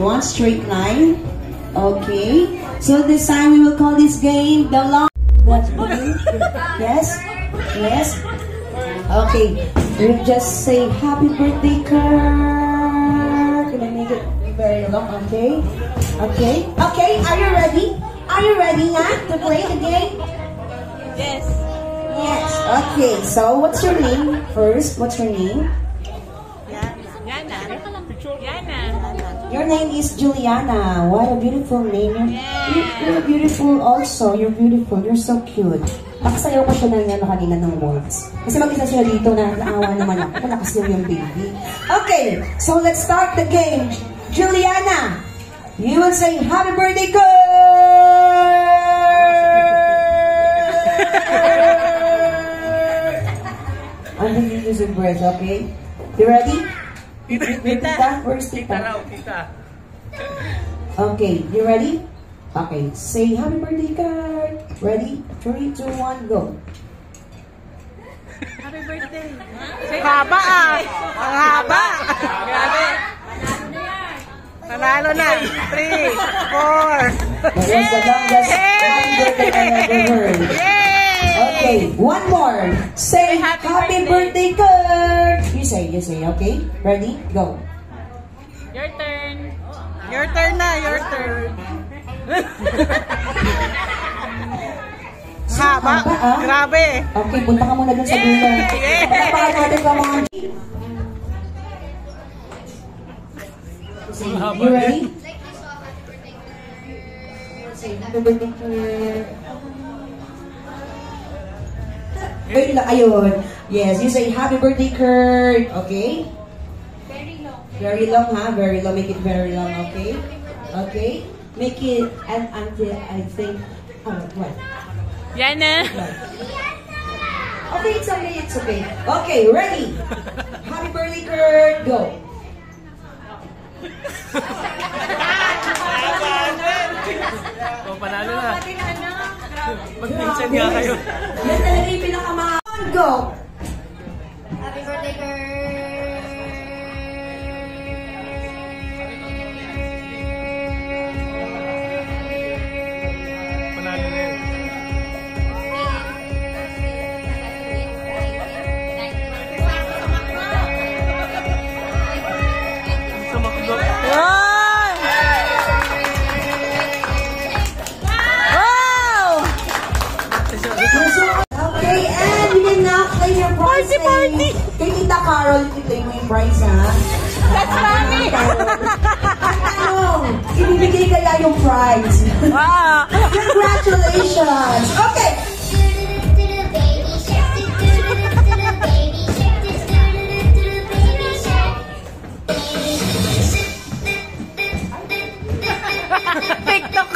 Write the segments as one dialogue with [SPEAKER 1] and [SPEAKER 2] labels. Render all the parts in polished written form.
[SPEAKER 1] one straight line. Okay. So this time we will call this game the long. Yes. Yes. Okay. We just say happy birthday, Kurt. Can I make it very long? Okay. Okay. Okay. Are you ready? Are you ready, to play the game?
[SPEAKER 2] Yes.
[SPEAKER 1] Yes. Okay. So what's your name first? What's your name?
[SPEAKER 2] Yana.
[SPEAKER 1] Your name is Juliana. What a beautiful name. You're beautiful also. You're beautiful. You're so cute. Nakasayaw ko siya ng kanina ng words. Kasi mag-isa siya dito na naawa naman ako. Malakas yung baby. Okay, so let's start the game. Juliana, you will say happy birthday, Kurt! I think you use a breath, okay? You ready? Tita, where's Tita? Okay, you ready? Okay, say happy birthday, Kurt. Ready? 3, 2, 1, go.
[SPEAKER 2] Happy birthday. Haba ah. Ang haba. Grabe. Panalo na. 3, 4.
[SPEAKER 1] That was the longest happy birthday I ever heard. Okay, one more. Say happy birthday, Kurt. You say, okay? Ready? Go.
[SPEAKER 2] Your turn. Your turn na, your turn. Haba, grabe.
[SPEAKER 1] Okay, punta ka muna dun sa dulo. Patapakan natin ka mga... You ready? Happy birthday, Kurt. Wait lang, ayun. Yes, you say happy birthday, Kurt. Okay?
[SPEAKER 2] Very long.
[SPEAKER 1] Very long, ha? Very long. Make it very long, okay? Okay? Make it until I think... what?
[SPEAKER 2] Yana.
[SPEAKER 1] Okay, it's okay, it's okay. Okay, ready? Happy birthday, Kurt. Go.
[SPEAKER 2] Panalo na. Mag-mention nga kayo.
[SPEAKER 1] Yan talaga yung pinakamahal. Go.
[SPEAKER 2] Happy birthday, Kurt. Panalo na yun. Sumakbo.
[SPEAKER 1] Okay, and you can now claim your prize.
[SPEAKER 2] Party!
[SPEAKER 1] Kay Tita Carol, i-claim mo yung prize, ha?
[SPEAKER 2] That's funny!
[SPEAKER 1] Ano? Ibibigay kaya yung prize.
[SPEAKER 2] Wow!
[SPEAKER 1] Congratulations! Okay!
[SPEAKER 2] TikTok!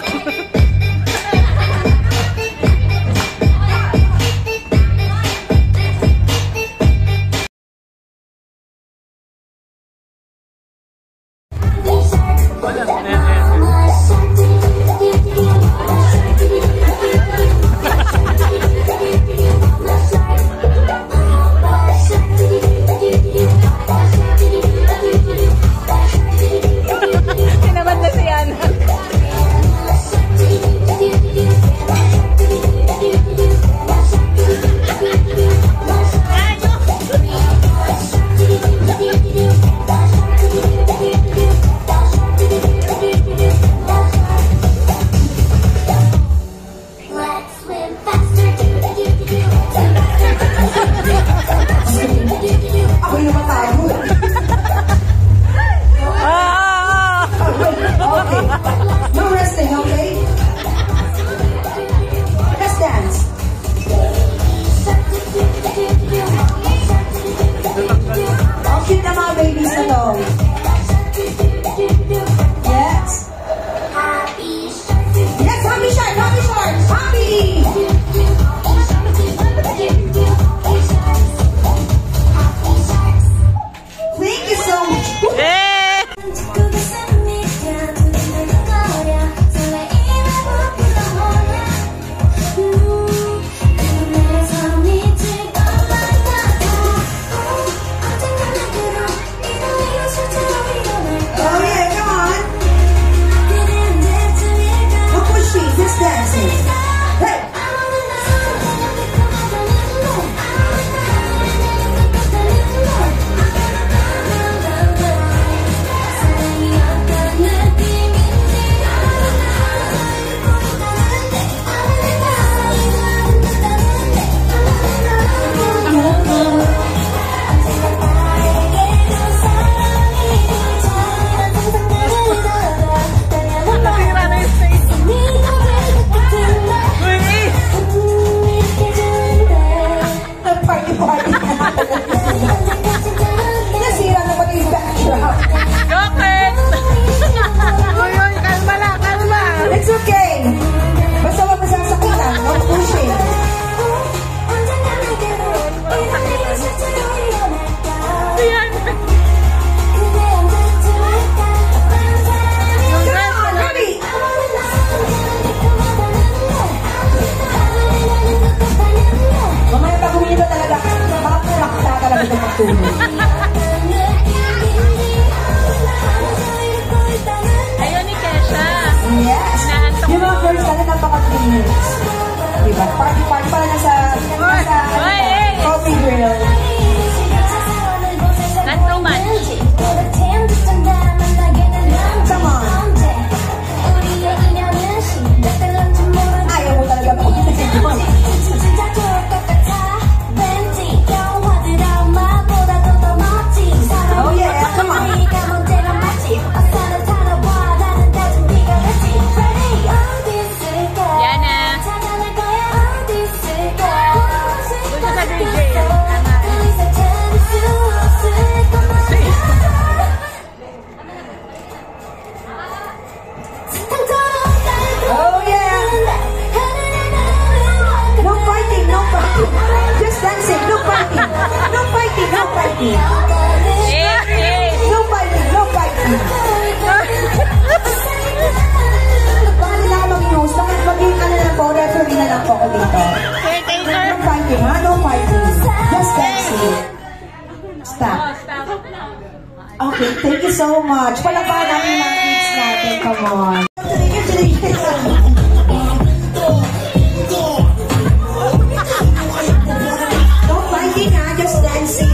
[SPEAKER 2] Tinaman na si Yana.
[SPEAKER 1] baka 3 minutes. Diba? Party para nasa coffee grill.
[SPEAKER 3] Not too much.
[SPEAKER 1] Come on. Ayaw mo talaga ako. Oh yeah, come on. Okay, thank you so much. Palakpakan natin mga kids natin. Come on. No fighting, ha? Just dancing.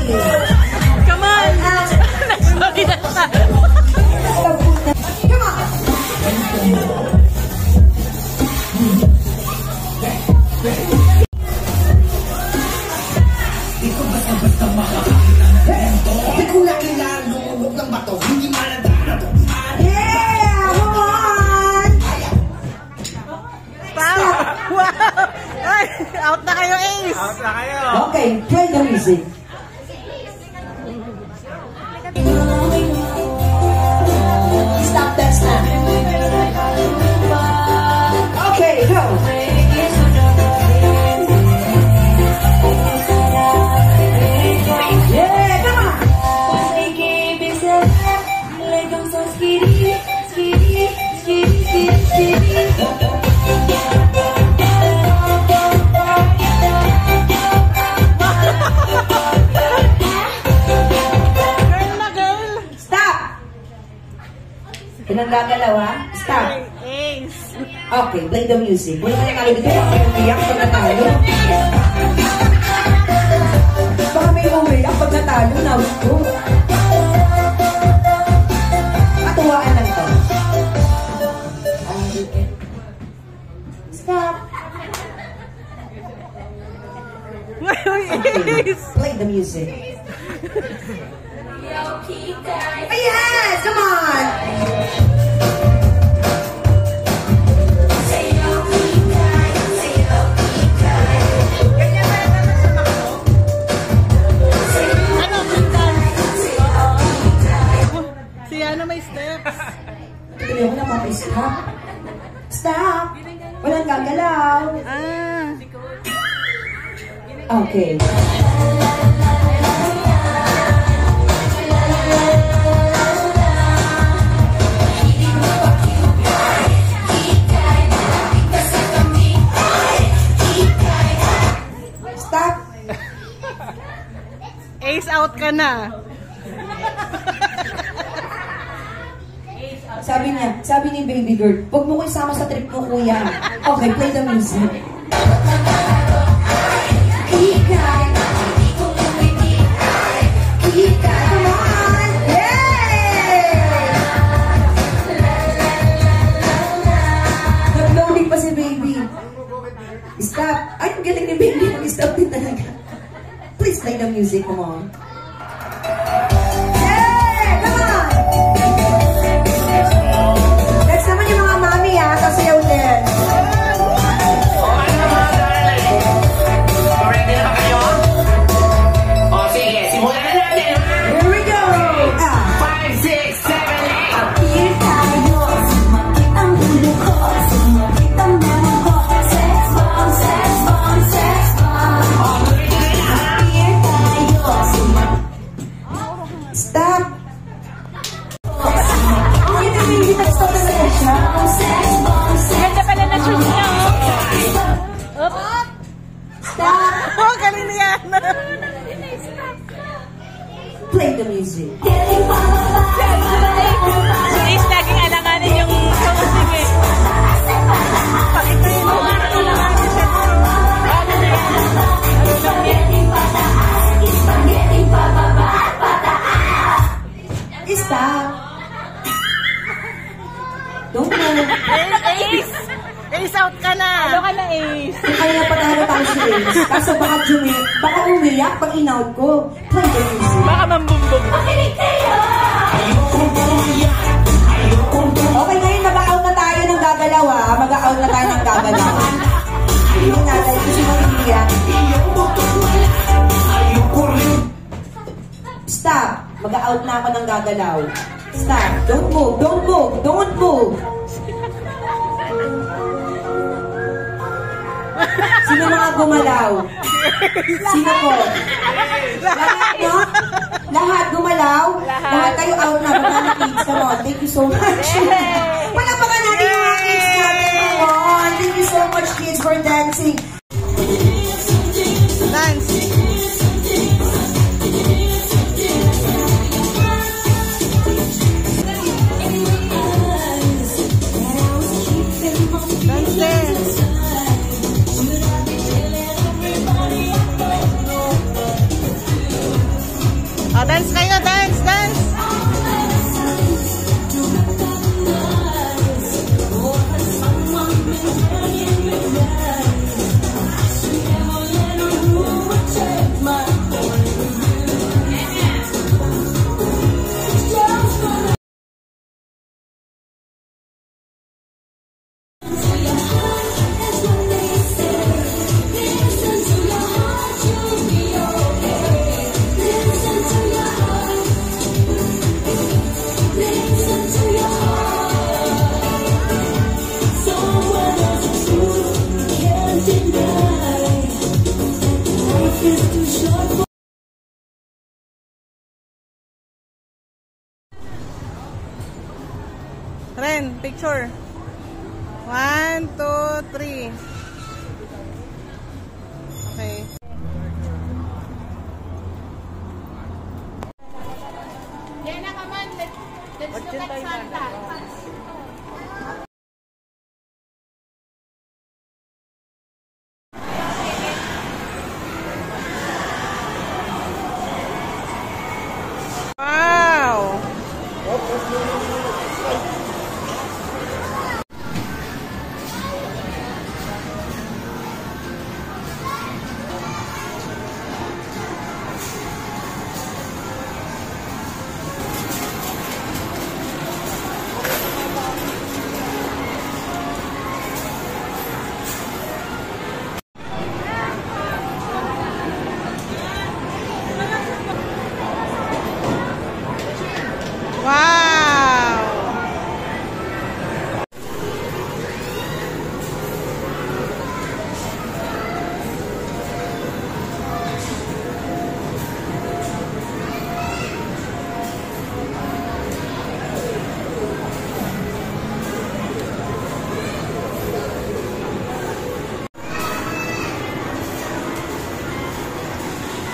[SPEAKER 3] Come on. Sorry na siya.
[SPEAKER 1] Come on.
[SPEAKER 2] Out na kayo, Ace!
[SPEAKER 4] Out na kayo!
[SPEAKER 1] Okay, play the music. Stop that snap. Okay, go! Yeah, come on! Pinanggagalaw, ha? Stop.
[SPEAKER 2] Ace!
[SPEAKER 1] Okay, play the music. Wala ka nanalo dito. Umiyak pag natalo. Baka may umiyak pag natalo. Nawit ko. Matuwaan lang to. Stop. Okay, play the music. Yes, come on.
[SPEAKER 2] Siya na may steps.
[SPEAKER 1] Tuloy ako na mga stop. Stop. Walang gagalaw. Okay.
[SPEAKER 2] Ace, out ka na.
[SPEAKER 1] Sabi ni baby girl, huwag mo ko isama sa trip mo, kuya. Okay, play the music. Come on! Yay! Nag-loading pa si baby. Stop. Ay, ang galing ni baby. Mag-stop din talaga. Please play the music, come on. Yeah! Come on! Next naman yung mga mami, ha? Sasayaw din.
[SPEAKER 4] Ready na ba kayo? O sige, simulan na natin, ha?
[SPEAKER 1] Here we go!
[SPEAKER 4] 5, 6, 7, 8.
[SPEAKER 5] Appear tayo, sumakit ang ulo ko, sumakit ang mama ko. Sex bomb, sex bomb, sex bomb. Appear tayo, sumakit.
[SPEAKER 1] Stop! Ang hindi nag-stop na sa'yo siya.
[SPEAKER 5] Sex bomb, sex
[SPEAKER 3] Ganda pala na shoes niya, oh. Up.
[SPEAKER 1] Stop!
[SPEAKER 2] Oh, galing na yan.
[SPEAKER 1] Play the music.
[SPEAKER 5] Getting
[SPEAKER 3] Si Ace laging alanganin yung musik eh.
[SPEAKER 1] Don't move.
[SPEAKER 2] Ace! Ace out ka na! Ano ka na, Ace?
[SPEAKER 1] Kaya napatalo tayo si Ace. Kaso baka umiyak pag in-out ko. Play the music.
[SPEAKER 2] Baka mambumbog.
[SPEAKER 1] Okay, ngayon mag-out na tayo ng gagalaw ha. Mag-out na tayo ng gagalaw. Hindi natin kasi mag-iiyak. Stop! Mag-out na ako ng gagalaw. Stop! Don't move! Don't move! Don't move! Sino mga gumalaw? Sino po? Lahat, no? Lahat gumalaw? Lahat kayo out na. Banana kids, come on. Thank you so much. Palapakan natin yung mga kids natin. Come on. Thank you so much, kids, for dancing.
[SPEAKER 2] Dance. Dance there. Oh, dance kayo, dance, dance. Ren, picture. 1, 2, 3. Okay.
[SPEAKER 3] Diana, come on. Let's look at Santa.
[SPEAKER 2] Wow! Wow!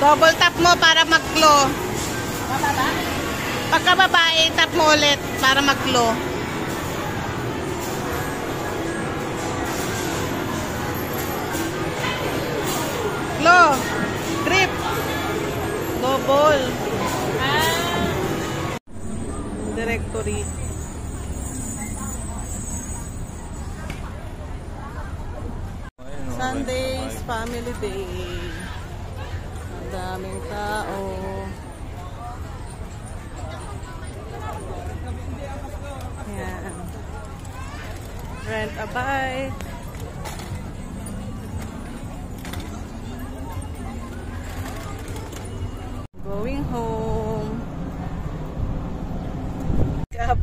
[SPEAKER 2] Double tap mo para mag-glow. Pagka babae, tap mo ulit para mag-glow. Glow. Grip. Double. Directory. Sundays, family day. Ang daming tao. Ayan. Rent a bike. Going home. Up.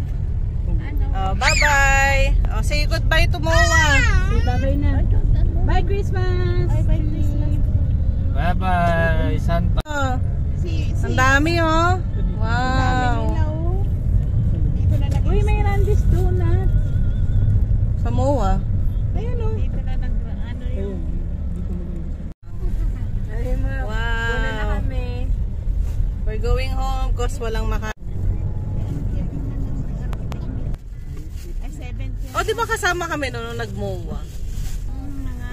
[SPEAKER 2] Oh, bye-bye. Oh, say goodbye to Moa.
[SPEAKER 3] Bye-bye na. Bye, Christmas. Bye, Christmas.
[SPEAKER 4] Bye-bye, Santa.
[SPEAKER 2] Oh, ang dami, oh. Wow.
[SPEAKER 3] Uy, may Randy's donut.
[SPEAKER 2] Sa Moa.
[SPEAKER 3] Ayun, o. Dito na ano yung... Ayun, ma.
[SPEAKER 2] Wow.
[SPEAKER 3] Doon na kami.
[SPEAKER 2] We're going home because walang maka...
[SPEAKER 3] Ay, 70.
[SPEAKER 2] Oh, di ba kasama kami nung nag-Moa?
[SPEAKER 3] Mga...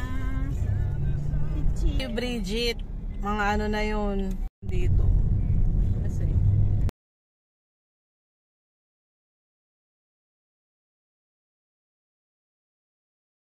[SPEAKER 2] Si Bridget. Mga ano na yun.